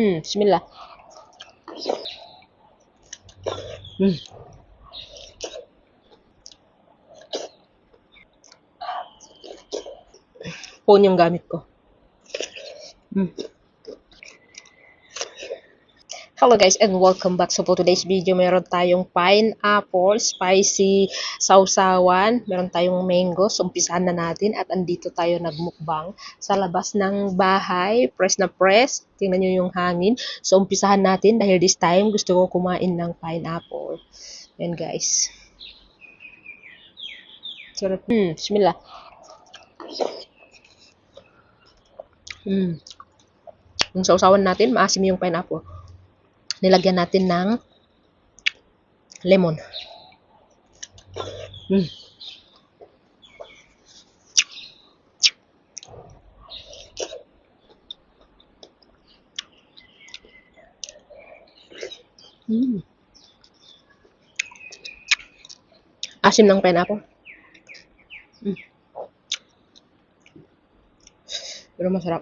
Bismillah. Hmm. Phone yung gamit ko. Hmm. Hello guys and welcome back. So for today's video, meron tayong pineapple, spicy sausawan, meron tayong mango. So umpisahan na natin at andito tayo nagmukbang sa labas ng bahay. Press na press. Tingnan nyo yung hangin. So umpisahan natin dahil this time gusto ko kumain ng pineapple. Yan guys. Sarap. Bismillah. Yung sausawan natin, maasim yung pineapple. Nilagyan natin ng lemon. Mm. Mm. Asim ng pineapple. Mm. Pero masarap.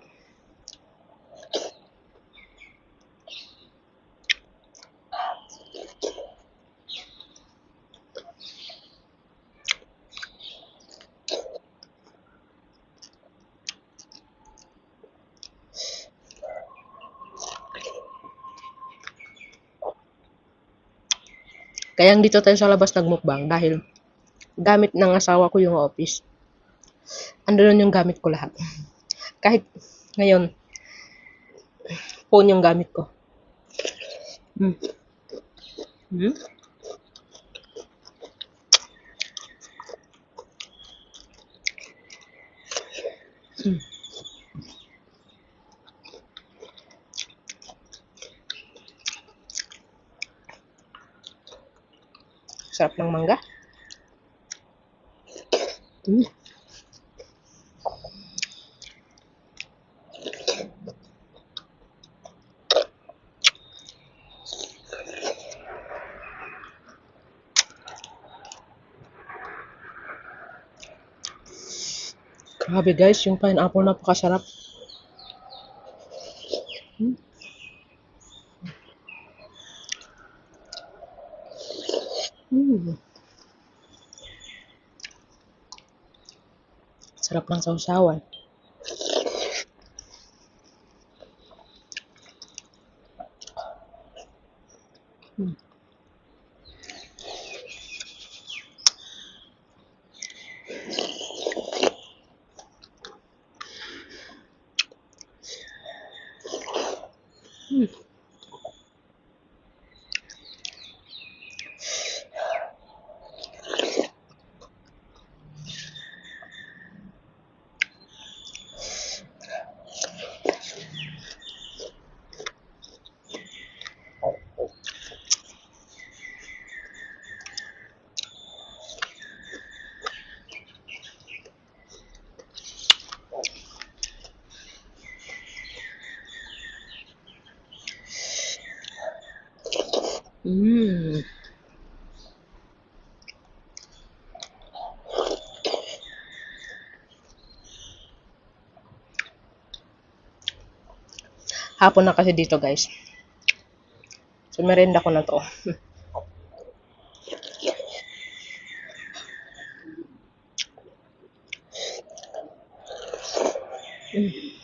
Kaya dito tayo sa labas nagmukbang dahil gamit ng asawa ko yung office. Andun yung gamit ko lahat. Kahit ngayon, phone yung gamit ko. Mm. Mm. Mm. Sarap ng mangga. Mm. Grabe guys, yung pineapple napakasarap. Mm. Mm. Sarap ng sausawan. Mm. Mm. Mm. Hapon na kasi dito guys. So merenda ko na to. Mm.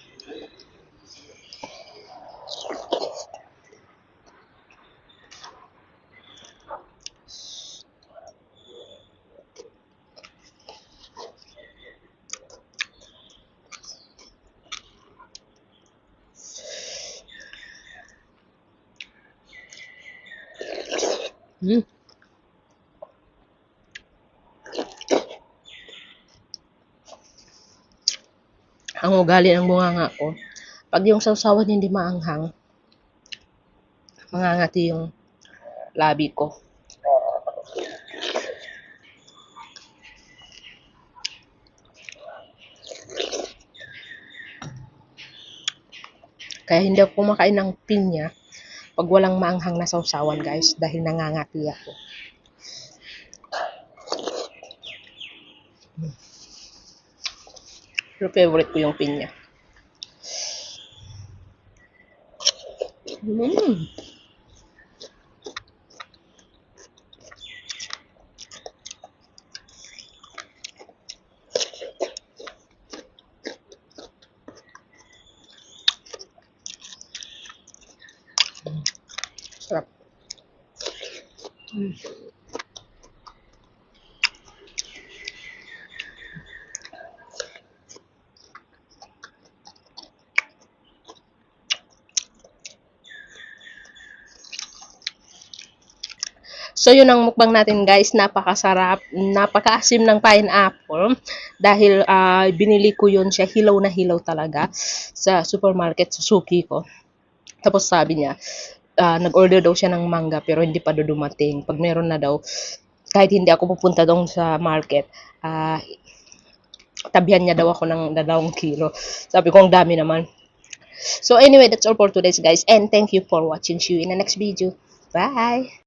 Mm. Ang ugali ng bunganga ko, pag yung sausawan hindi maanghang, mangangati yung labi ko. Kaya hindi ako kumakain ng pinya pag walang maanghang na sausawan guys dahil nangangati ako. Pero favorite ko yung pinya. Mm. Sarap. Mm. So, yun ang mukbang natin guys. Napakasarap, napakaasim ng pineapple. Dahil binili ko yun siya, hilaw na hilaw talaga sa supermarket, sa suki ko. Tapos sabi niya, nag-order daw siya ng mangga pero hindi pa daw dumating. Pag meron na daw, kahit hindi ako pupunta doon sa market, tabihan niya daw ako ng 2 kilo. Sabi ko, ang dami naman. So anyway, that's all for today's guys. And thank you for watching. See you in the next video. Bye!